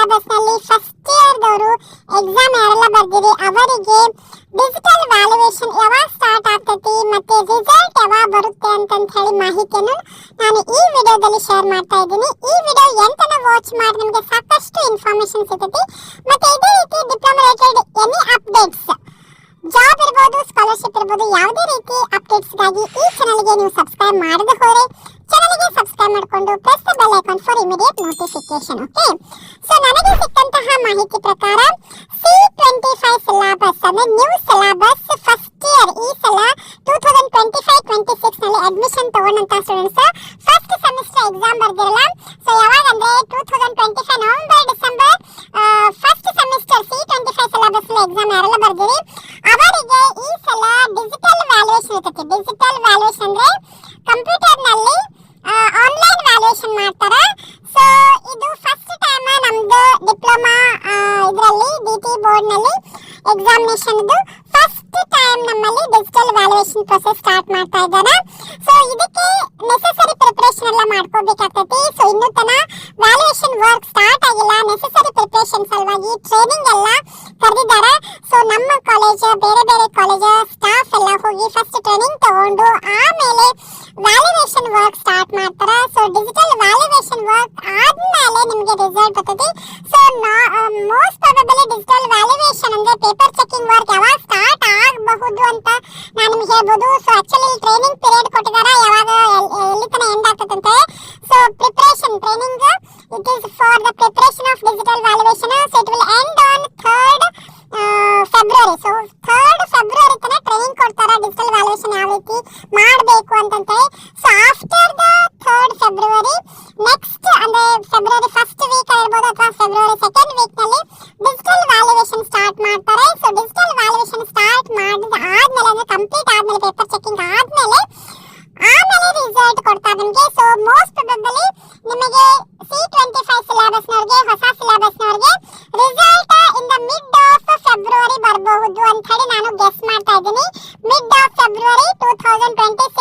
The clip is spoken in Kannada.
ಸಿಲೆಬಸ್ ನಲ್ಲಿ ಫಸ್ಟ್ ಇಯರ್ ದವರು ಎಕ್ಸಾಮ್ ಯಾರೆಲ್ಲ ಬರ್ದಿರಿ ಅವರಿಗೆ ಡಿಜಿಟಲ್ ವ್ಯಾಲ್ಯೂಯೇಷನ್ ಯಾವಾಗ ಸ್ಟಾರ್ಟ್ ಆಗ್ತೈತಿ ಮತ್ತೆ ರಿಸಲ್ಟ್ ಯಾವಾಗ ಬರುತ್ತೆ ಅಂತ ಹೇಳಿ ಮಾಹಿತಿಯನ್ನು ನಾನು ಈ ವಿಡಿಯೋದಲ್ಲಿ ಶೇರ್ ಮಾಡ್ತಾ ಇದ್ದೀನಿ. ಈ ವಿಡಿಯೋ ಎಂತನ ವಾಚ್ ಮಾಡಿ ನಿಮಗೆ ಸಾಕಷ್ಟು ಇನ್ಫಾರ್ಮೇಶನ್ ಸಿಗುತ್ತೆ. ಮತ್ತೆ ಇದೇ ರೀತಿ diploma related any updates, job ಇರಬಹುದು, ಸ್ಕಾಲರ್ಶಿಪ್ ಇರಬಹುದು, ಯಾವುದೇ ರೀತಿ ಅಪ್ಡೇಟ್ಸ್ ಗಾಗಿ ಈ ಚಾನೆಲ್ಗೆ ನೀವು ಸಬ್ಸ್ಕ್ರೈಬ್ ಮಾಡದೆ ಹೋದರೆ ಚಾನೆಲ್ಗೆ ಸಬ್ಸ್ಕ್ರೈಬ್ ಮಾಡಿಕೊಂಡು press the bell icon for immediate notification. Okay, so ನನಗೆ ಸಿಕ್ಕಂತಹ ಮಾಹಿತಿ ಪ್ರಕಾರ C25 ಸಿಲೆಬಸ್ ಅಂದ್ರೆ ನ್ಯೂ ಸಿಲೆಬಸ್ ಫಸ್ಟ್ ಇಯರ್ ಈ ಸಲ 2025-26 ನಲ್ಲಿ ಅಡ್ಮಿಷನ್ ತಗೊಂಡಂತ ಸ್ಟೂಡೆಂಟ್ಸ್ ಫಸ್ಟ್ ಸೆಮಿಸ್ಟರ್ ಎಕ್ಸಾಮ್ ಬರ್ದಿರಲ್ಲ. ಸೊ ಯಾವಾಗ ಅಂದ್ರೆ 2025 November December first semester C25 syllabus exam ಯಾರೆಲ್ಲ ಬರ್ದಿರಿ ಅವರಿಗೆ ಈ ಸಲ ಡಿಜಿಟಲ್ ವ್ಯಾಲ್ಯೂಯೇಷನ್ ಇರ್ತೈತಿ. ಡಿಜಿಟಲ್ ವ್ಯಾಲ್ಯೂಯೇಷನ್ ಅಂದ್ರೆ ಕಂಪ್ಯೂಟರ್ ನಲ್ಲಿ ಆನ್ಲೈನ್ ವ್ಯಾಲ್ಯೂಯೇಷನ್ ಮಾಡ್ತಾರೆ. ಸೊ ಇದು ಫಸ್ಟ್ ಟೈಮ್ ನಮ್ದು ಡಿಪ್ಲೊಮಾ ಇದರಲ್ಲಿ ಡಿಟಿ ಬೋರ್ಡ್ ನಲ್ಲಿ ಎಕ್ಸಾಮಿನೇಷನ್ ಇದು ಫಸ್ಟ್ ಟೈಮ್ ನಮ್ಮಲ್ಲಿ ಡಿಜಿಟಲ್ ವ್ಯಾಲ್ಯೂಯೇಷನ್ ಪ್ರೊಸೆಸ್ ಸ್ಟಾರ್ಟ್ ಮಾಡ್ತಾ ಇದ್ದಾರೆ. ಸೊ ಇದಕ್ಕೆ ನೆಸೆಸರಿ ಪ್ರಿಪರೇಷನ್ ಎಲ್ಲ ಮಾಡ್ಕೋಬೇಕಾಗ್ತೈತಿ. ಸೊ ಇನ್ನೂ ತನ ವ್ಯಾಲ್ಯೂಯೇಷನ್ ವರ್ಕ್ ಸ್ಟಾರ್ಟ್ ಆಗಿಲ್ಲ. ನೆಸೆಸರಿ ಪ್ರಿಪರೇಷನ್ ಸಲುವಾಗಿ ಟ್ರೈನಿಂಗ್ ಎಲ್ಲ ಕರೆದಿದ್ದಾರೆ. ಸೊ ನಮ್ಮ ಕಾಲೇಜ್ ಬೇರೆ ಬೇರೆ ಕಾಲೇಜ್ ಸ್ಟಾಫ್ ಎಲ್ಲ ಹೋಗಿ ಫಸ್ಟ್ ಟ್ರೈನಿಂಗ್ ತಗೊಂಡು ಆಮೇಲೆ ವ್ಯಾಲ್ಯೂಯೇಷನ್ ವರ್ಕ್ ಸ್ಟಾರ್ಟ್ ಮಾಡ್ತಾರೆ. ಸೊ ಡಿಜಿಟಲ್ ವ್ಯಾಲ್ಯೂಯೇಷನ್ ವರ್ಕ್ ಆದ್ಮೇಲೆ ನಿಮಗೆ ರಿಸಲ್ಟ್ ಬರ್ತದೆ. So most probably digital valuation ಅಂದ್ರೆ ಪೇಪರ್ ಚೆಕಿಂಗ್ ವರ್ಕ್ ಯಾವಾಗ ಸ್ಟಾರ್ಟ್ ಆಗಬಹುದು ಅಂತ ನಾನು ನಿಮಗೆ ಹೇಳ್ಬೋದು. ಸೊ ಆಕ್ಚುಲಿ ಟ್ರೈನಿಂಗ್ ಪೀರಿಯಡ್ ಕೊಟ್ಟಿದ್ದಾರೆ, ಯಾವಾಗ ಎಲ್ಲಿ ತನಕ ಎಂಡ್ ಆಗ್ತದೆ ಅಂತ. So preparation training it is for the preparation of digital valuation. So it will end on 3rd February. So 3rd February ತನಕ ಟ್ರೈನಿಂಗ್ ಕೊಡ್ತಾರೆ ಡಿಜಿಟಲ್ ವ್ಯಾಲ್ಯೂಯೇಷನ್ ಯಾವ ರೀತಿ ಮಾಡಬೇಕು ಅಂತ. So after the 3rd February next ಅಂದ್ರೆ ಫೆಬ್ರವರಿ ಫಸ್ಟ್ ವೀಕ್ ಆಗಿರ್ಬೋದು ಅಥವಾ ಫೆಬ್ರವರಿ ಸೆಕೆಂಡ್ ವೀಕ್ ನಲ್ಲಿ ಡಿಜಿಟಲ್ ವ್ಯಾಲ್ಯೂಯೇಷನ್ ಸ್ಟಾರ್ಟ್ ಮಾಡ್ತಾರೆ. ಸೊ ಡಿಜಿಟಲ್ ವ್ಯಾಲ್ಯೂಯೇಷನ್ ಸ್ಟಾರ್ಟ್ ಮಾಡಿದ ಆದ್ಮೇಲೆ ಅಂದ್ರೆ ಕಂಪ್ಲೀಟ್ ಆದ್ಮೇಲೆ ಪೇಪರ್ ಚೆಕಿಂಗ್ ಆದ್ಮೇಲೆ ರಿಸಲ್ಟ್ ಕೊಡ್ತಾರೆ ನಿಮಗೆ. ಸೊ ಮೋಸ್ಟ್ ಪ್ರಾಬಬಲಿ ನಿಮಗೆ C25 ಸಿಲೆಬಸ್ ನವರಿಗೆ ಹೊಸ ಸಿಲೆಬಸ್ ನವರಿಗೆ result in the mid of February ಬರಬಹುದು ಅಂತ ಹೇಳಿ ನಾನು ಗೆಸ್ ಮಾಡ್ತಾ ಇದ್ದೀನಿ. Mid of February 2026